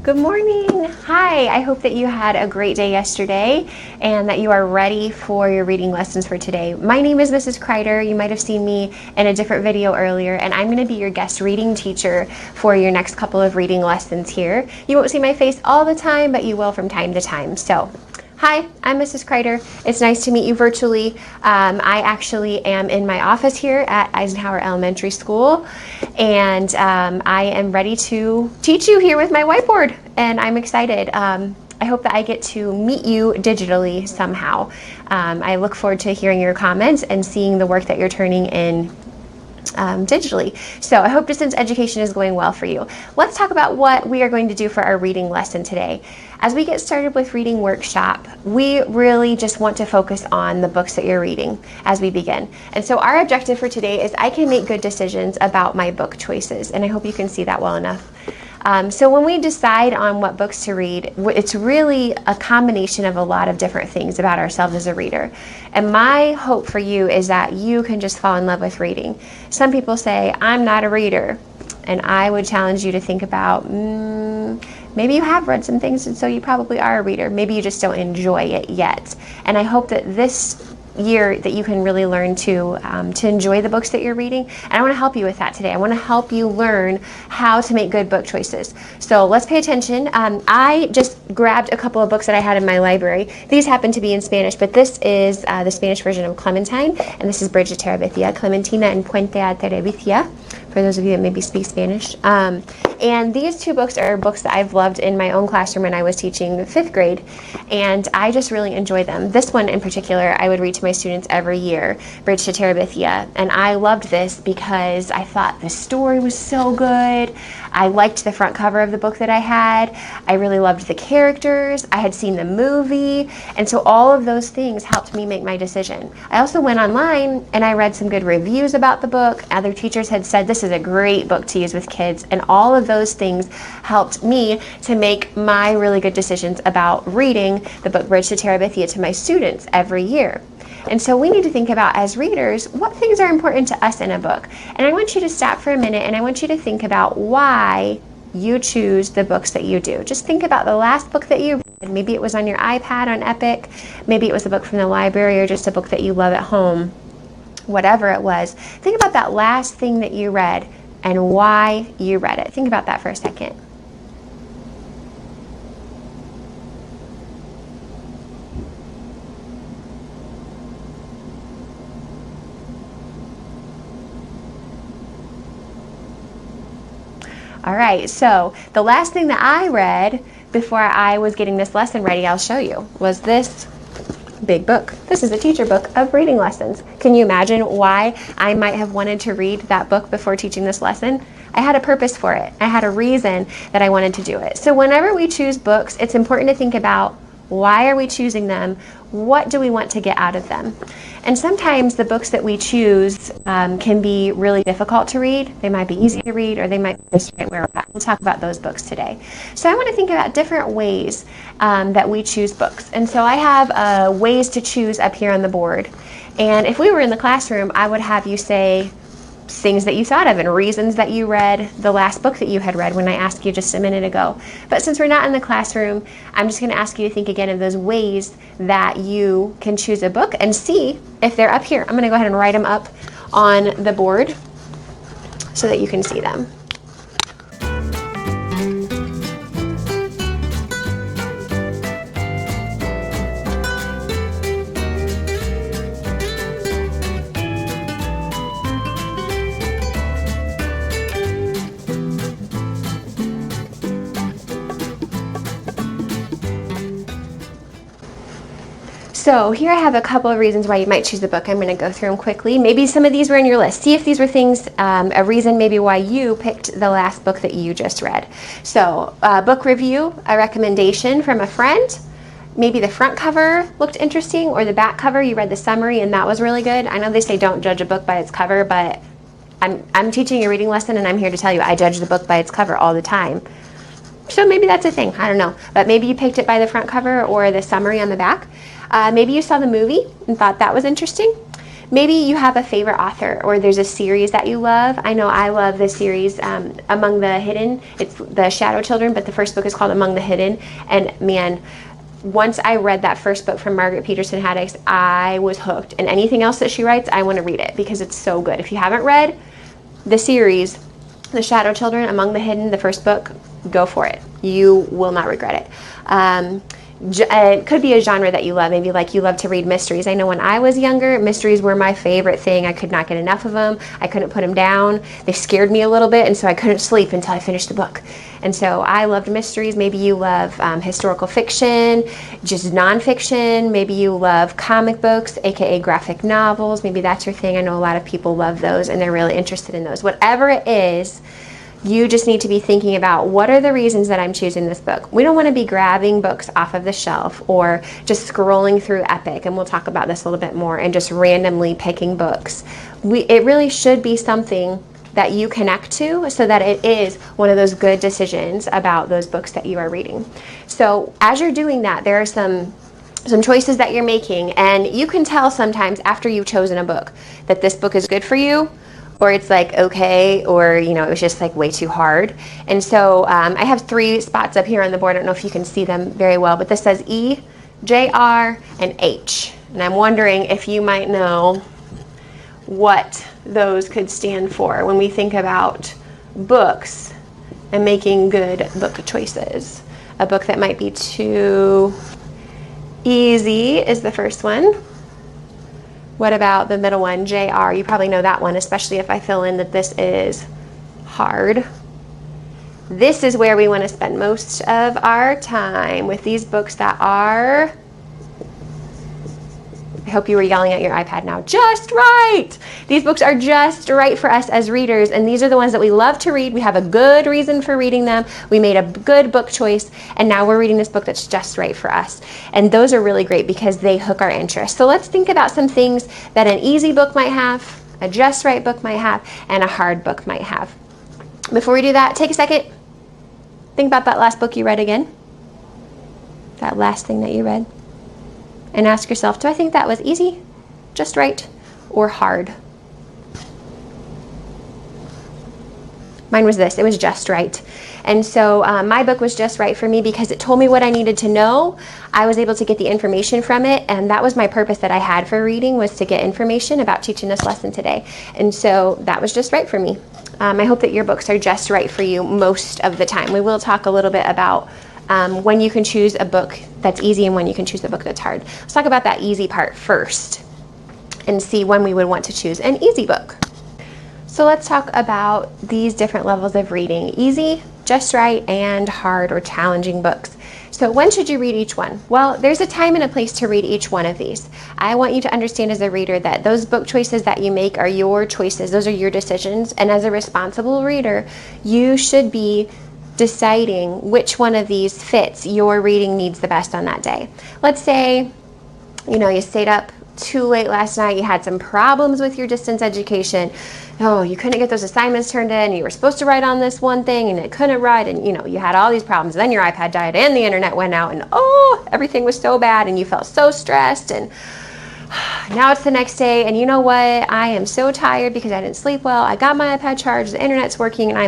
Good morning. Hi, I hope that you had a great day yesterday and that you are ready for your reading lessons for today. My name is Mrs. Kreider. You might have seen me in a different video earlier, and I'm going to be your guest reading teacher for your next couple of reading lessons here. You won't see my face all the time, but you will from time to time. So, hi, I'm Mrs. Kreider. It's nice to meet you virtually. I actually am in my office here at Eisenhower Elementary School, and I am ready to teach you here with my whiteboard, and I'm excited. I hope that I get to meet you digitally somehow. I look forward to hearing your comments and seeing the work that you're turning in digitally. So I hope distance education is going well for you. Let's talk about what we are going to do for our reading lesson today. As we get started with reading workshop, we really just want to focus on the books that you're reading as we begin. And so our objective for today is I can make good decisions about my book choices, and I hope you can see that well enough. So when we decide on what books to read, it's really a combination of a lot of different things about ourselves as a reader. And my hope for you is that you can just fall in love with reading. Some people say, I'm not a reader. And I would challenge you to think about, maybe you have read some things and so you probably are a reader. Maybe you just don't enjoy it yet. And I hope that this year that you can really learn to enjoy the books that you're reading, and I want to help you with that today. I want to help you learn how to make good book choices. So let's pay attention. I just grabbed a couple of books that I had in my library. These happen to be in Spanish, but this is the Spanish version of Clementine, and this is Bridge to Terabithia, Clementina and Puente a Terabithia, for those of you that maybe speak Spanish. And these two books are books that I've loved in my own classroom when I was teaching 5th grade, and I just really enjoy them. This one in particular, I would read to my students every year, Bridge to Terabithia, and I loved this because I thought the story was so good. I liked the front cover of the book that I had. I really loved the characters. I had seen the movie, and so all of those things helped me make my decision. I also went online and I read some good reviews about the book. Other teachers had said this is a great book to use with kids, and all of those things helped me to make my really good decisions about reading the book Bridge to Terabithia to my students every year. And so we need to think about, as readers, what things are important to us in a book. And I want you to stop for a minute and I want you to think about why you choose the books that you do. Just think about the last book that you read. Maybe it was on your iPad on Epic. Maybe it was a book from the library or just a book that you love at home. Whatever it was, think about that last thing that you read and why you read it. Think about that for a second. All right, so the last thing that I read before I was getting this lesson ready, I'll show you, was this big book. This is a teacher book of reading lessons. Can you imagine why I might have wanted to read that book before teaching this lesson? I had a purpose for it. I had a reason that I wanted to do it. So whenever we choose books, it's important to think about, why are we choosing them? What do we want to get out of them? And sometimes the books that we choose can be really difficult to read. They might be easy to read, or they might be just right where we're at. We'll talk about those books today. So I want to think about different ways that we choose books. And so I have ways to choose up here on the board. And if we were in the classroom, I would have you say things that you thought of and reasons that you read the last book that you had read when I asked you just a minute ago. But since we're not in the classroom, I'm just going to ask you to think again of those ways that you can choose a book and see if they're up here. I'm going to go ahead and write them up on the board so that you can see them. So here I have a couple of reasons why you might choose the book. I'm going to go through them quickly. Maybe some of these were in your list. See if these were things, a reason maybe why you picked the last book that you just read. So book review, a recommendation from a friend. Maybe the front cover looked interesting, or the back cover, you read the summary and that was really good. I know they say don't judge a book by its cover, but I'm teaching a reading lesson and I'm here to tell you I judge the book by its cover all the time. So maybe that's a thing, I don't know. But maybe you picked it by the front cover or the summary on the back. Maybe you saw the movie and thought that was interesting. Maybe you have a favorite author, or there's a series that you love. I know I love the series Among the Hidden. It's the Shadow Children, but the first book is called Among the Hidden. And man, once I read that first book from Margaret Peterson Haddix, I was hooked. And anything else that she writes, I want to read it because it's so good. If you haven't read the series, The Shadow Children, Among the Hidden, the first book, go for it. You will not regret it. It could be a genre that you love. Maybe like you love to read mysteries. I know when I was younger, mysteries were my favorite thing. I could not get enough of them. I couldn't put them down. They scared me a little bit, and so I couldn't sleep until I finished the book. And so I loved mysteries. Maybe you love historical fiction, just nonfiction. Maybe you love comic books, aka graphic novels. Maybe that's your thing. I know a lot of people love those, and they're really interested in those. Whatever it is, you just need to be thinking about, what are the reasons that I'm choosing this book? We don't want to be grabbing books off of the shelf or just scrolling through Epic, and we'll talk about this a little bit more, and just randomly picking books. It really should be something that you connect to, so that it is one of those good decisions about those books that you are reading. So as you're doing that, there are some choices that you're making, and you can tell sometimes after you've chosen a book that this book is good for you, or it's like okay, or it was just like way too hard. And so I have 3 spots up here on the board. I don't know if you can see them very well, but this says E, J, R, and H. And I'm wondering if you might know what those could stand for when we think about books and making good book choices. A book that might be too easy is the first one. What about the middle one, JR? You probably know that one, especially if I fill in that this is hard. This is where we want to spend most of our time, with these books that are, I hope you were yelling at your iPad now, just right. These books are just right for us as readers, and these are the ones that we love to read. We have a good reason for reading them. We made a good book choice, and now we're reading this book that's just right for us. And those are really great because they hook our interest. So let's think about some things that an easy book might have, a just right book might have, and a hard book might have. Before we do that, take a second. Think about that last book you read again. That last thing that you read. And ask yourself, do I think that was easy, just right, or hard? Mine was this. It was just right. And so my book was just right for me because it told me what I needed to know. I was able to get the information from it, and that was my purpose that I had for reading, was to get information about teaching this lesson today. And so that was just right for me. I hope that your books are just right for you most of the time. We will talk a little bit about when you can choose a book that's easy and when you can choose a book that's hard. Let's talk about that easy part first and see when we would want to choose an easy book. So let's talk about these different levels of reading: easy, just right, and hard or challenging books. So when should you read each one? Well, there's a time and a place to read each one of these. I want you to understand as a reader that those book choices that you make are your choices. Those are your decisions. And as a responsible reader, you should be deciding which one of these fits your reading needs the best on that day. Let's say, you stayed up too late last night, you had some problems with your distance education. Oh, you couldn't get those assignments turned in, you were supposed to write on this one thing and it couldn't write, and you had all these problems. Then your iPad died and the internet went out, and everything was so bad, and you felt so stressed, and now it's the next day, and you know what? I am so tired because I didn't sleep well. I got my iPad charged, the internet's working, and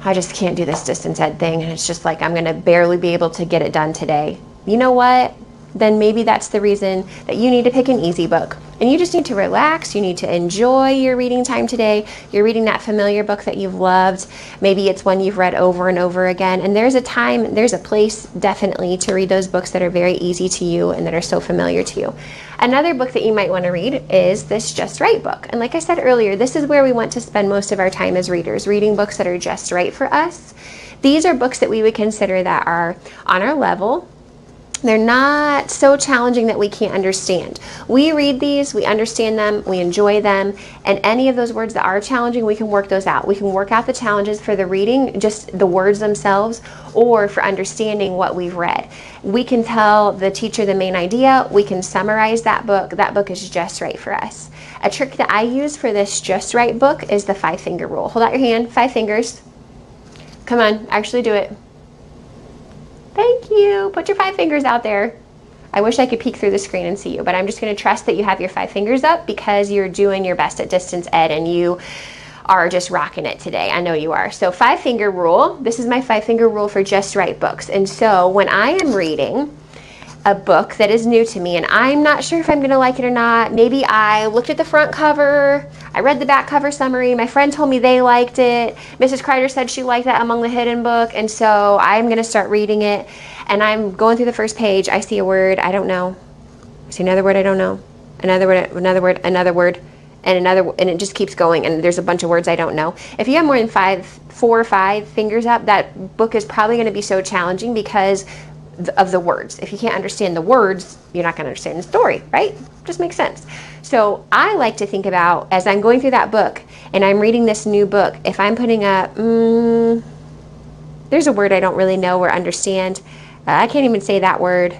I just can't do this distance ed thing, and it's just like I'm gonna barely be able to get it done today. You know what? Then maybe that's the reason that you need to pick an easy book. And you just need to relax. You need to enjoy your reading time today. You're reading that familiar book that you've loved. Maybe it's one you've read over and over again. And there's a time, there's a place definitely to read those books that are very easy to you and that are so familiar to you. Another book that you might want to read is this Just Right book. And like I said earlier, this is where we want to spend most of our time as readers, reading books that are just right for us. These are books that we would consider that are on our level. They're not so challenging that we can't understand. We read these, we understand them, we enjoy them, and any of those words that are challenging, we can work those out. We can work out the challenges for the reading, just the words themselves, or for understanding what we've read. We can tell the teacher the main idea, we can summarize that book. That book is just right for us. A trick that I use for this Just Right book is the 5-finger rule. Hold out your hand, 5 fingers. Come on, actually do it. Thank you. Put your 5 fingers out there. I wish I could peek through the screen and see you, but I'm just going to trust that you have your 5 fingers up because you're doing your best at distance ed and you are just rocking it today. I know you are. So 5-finger rule. This is my 5-finger rule for Just Right books. And so when I am reading a book that is new to me and I'm not sure if I'm going to like it or not, maybe I looked at the front cover, I read the back cover summary, my friend told me they liked it, Mrs. Kreider said she liked that Among the Hidden book, and so I'm going to start reading it, and I'm going through the first page, I see a word I don't know, I see another word I don't know, another word, another word, another word, and another, and it just keeps going, and there's a bunch of words I don't know. If you have more than 4 or 5 fingers up, that book is probably going to be so challenging because of the words. If you can't understand the words, you're not going to understand the story, right? Just makes sense. So I like to think about, as I'm going through that book and I'm reading this new book, if I'm putting up, there's a word I don't really know or understand. I can't even say that word.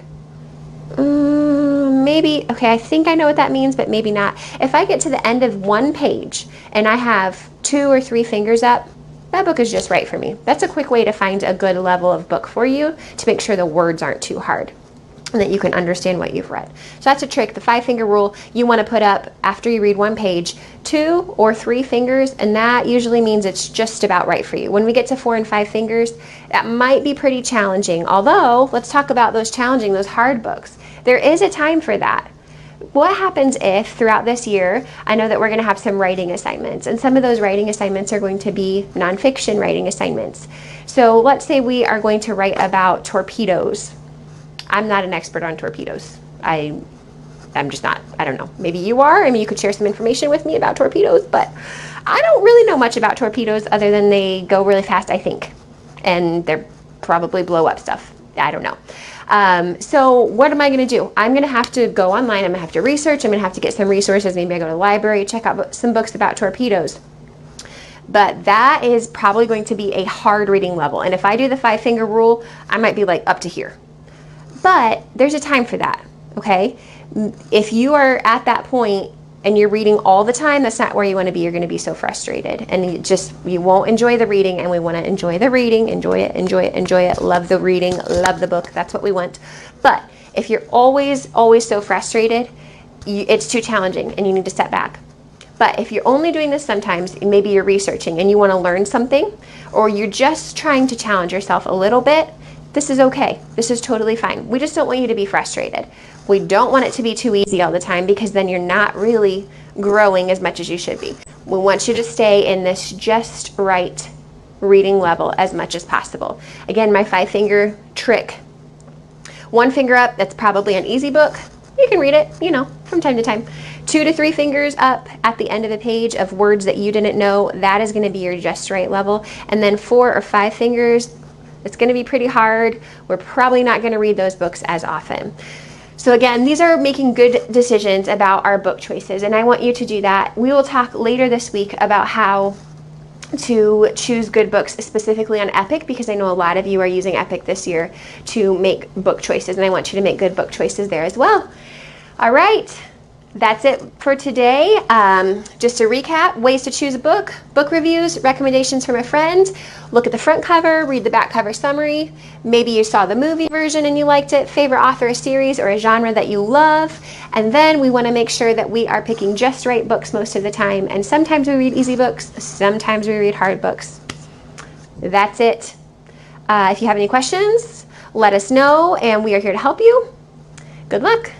Maybe, okay, I think I know what that means, but maybe not. If I get to the end of one page and I have 2 or 3 fingers up, that book is just right for me. That's a quick way to find a good level of book for you to make sure the words aren't too hard and that you can understand what you've read. So that's a trick, the 5-finger rule. You want to put up, after you read one page, 2 or 3 fingers, and that usually means it's just about right for you. When we get to 4 and 5 fingers, that might be pretty challenging. Although, let's talk about those challenging, those hard books. There is a time for that. What happens if throughout this year, I know that we're going to have some writing assignments, and some of those writing assignments are going to be nonfiction writing assignments. So let's say we are going to write about torpedoes. I'm not an expert on torpedoes. I'm just not. I don't know. Maybe you are. I mean, you could share some information with me about torpedoes, but I don't really know much about torpedoes other than they go really fast, I think, and they're probably blow up stuff. I don't know. So what am I going to do? I'm going to have to go online. I'm going to have to research. I'm going to have to get some resources. Maybe I go to the library, check out some books about torpedoes. But that is probably going to be a hard reading level. And if I do the 5-finger rule, I might be like up to here. But there's a time for that, okay? If you are at that point and you're reading all the time, that's not where you want to be. You're going to be so frustrated. And you won't enjoy the reading, and we want to enjoy the reading, enjoy it, enjoy it, enjoy it, love the reading, love the book. That's what we want. But if you're always so frustrated, it's too challenging and you need to step back. But if you're only doing this sometimes, maybe you're researching and you want to learn something, or you're just trying to challenge yourself a little bit, this is okay. This is totally fine. We just don't want you to be frustrated. We don't want it to be too easy all the time because then you're not really growing as much as you should be. We want you to stay in this just right reading level as much as possible. Again, my 5-finger trick. 1 finger up, that's probably an easy book. You can read it, from time to time. 2 to 3 fingers up at the end of a page of words that you didn't know, that is going to be your just right level. And then 4 or 5 fingers, it's going to be pretty hard. We're probably not going to read those books as often. So again, these are making good decisions about our book choices, and I want you to do that. We will talk later this week about how to choose good books specifically on Epic, because I know a lot of you are using Epic this year to make book choices, and I want you to make good book choices there as well. All right. That's it for today. Just to recap, ways to choose a book, book reviews, recommendations from a friend, look at the front cover, read the back cover summary. Maybe you saw the movie version and you liked it, favorite author, a series, or a genre that you love. And then we want to make sure that we are picking just right books most of the time. And sometimes we read easy books, sometimes we read hard books. That's it. If you have any questions, let us know, and we are here to help you. Good luck.